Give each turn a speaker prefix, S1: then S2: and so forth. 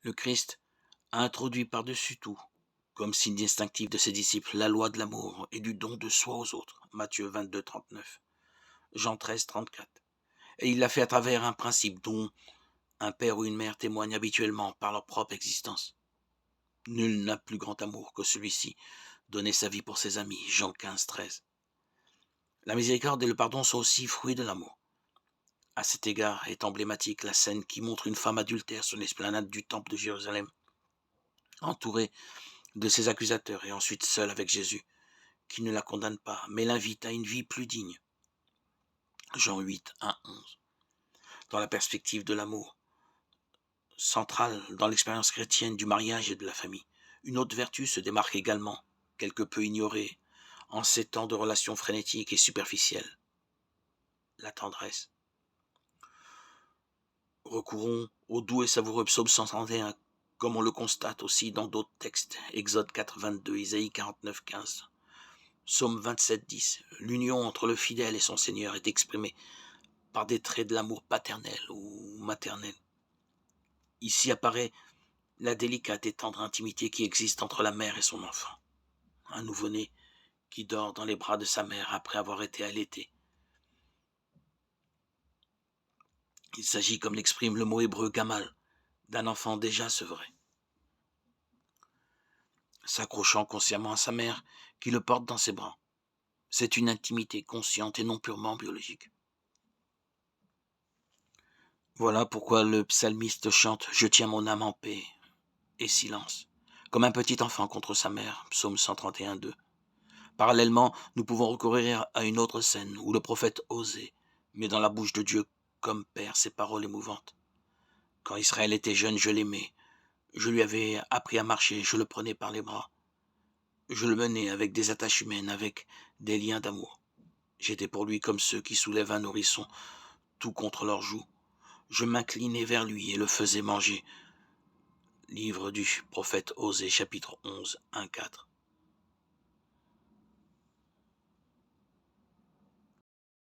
S1: Le Christ a introduit par-dessus tout, comme signe distinctif de ses disciples, la loi de l'amour et du don de soi aux autres. Matthieu 22, 39, Jean 13, 34. Et il l'a fait à travers un principe dont un père ou une mère témoignent habituellement par leur propre existence. Nul n'a plus grand amour que celui-ci, donner sa vie pour ses amis. Jean 15, 13. La miséricorde et le pardon sont aussi fruits de l'amour. À cet égard est emblématique la scène qui montre une femme adultère sur l'esplanade du temple de Jérusalem, entourée de ses accusateurs et ensuite seule avec Jésus, qui ne la condamne pas, mais l'invite à une vie plus digne. Jean 8, 1, 11. Dans la perspective de l'amour, centrale dans l'expérience chrétienne du mariage et de la famille, une autre vertu se démarque également, quelque peu ignorée, en ces temps de relations frénétiques et superficielles, la tendresse. Recourons au doux et savoureux psaume 131, comme on le constate aussi dans d'autres textes, Exode 4, 22, Isaïe 49, 15, Psaume 27, 10. L'union entre le fidèle et son Seigneur est exprimée par des traits de l'amour paternel ou maternel. Ici apparaît la délicate et tendre intimité qui existe entre la mère et son enfant. Un nouveau-né qui dort dans les bras de sa mère après avoir été allaité. Il s'agit, comme l'exprime le mot hébreu gamal, d'un enfant déjà sevré, s'accrochant consciemment à sa mère qui le porte dans ses bras. C'est une intimité consciente et non purement biologique. Voilà pourquoi le psalmiste chante « Je tiens mon âme en paix et silence », comme un petit enfant contre sa mère, psaume 131, 2. Parallèlement, nous pouvons recourir à une autre scène où le prophète Osée met dans la bouche de Dieu comme père ces paroles émouvantes. Quand Israël était jeune, je l'aimais. Je lui avais appris à marcher, je le prenais par les bras. Je le menais avec des attaches humaines, avec des liens d'amour. J'étais pour lui comme ceux qui soulèvent un nourrisson, tout contre leur joue. Je m'inclinais vers lui et le faisais manger. Livre du prophète Osée, chapitre 11, 1, 4.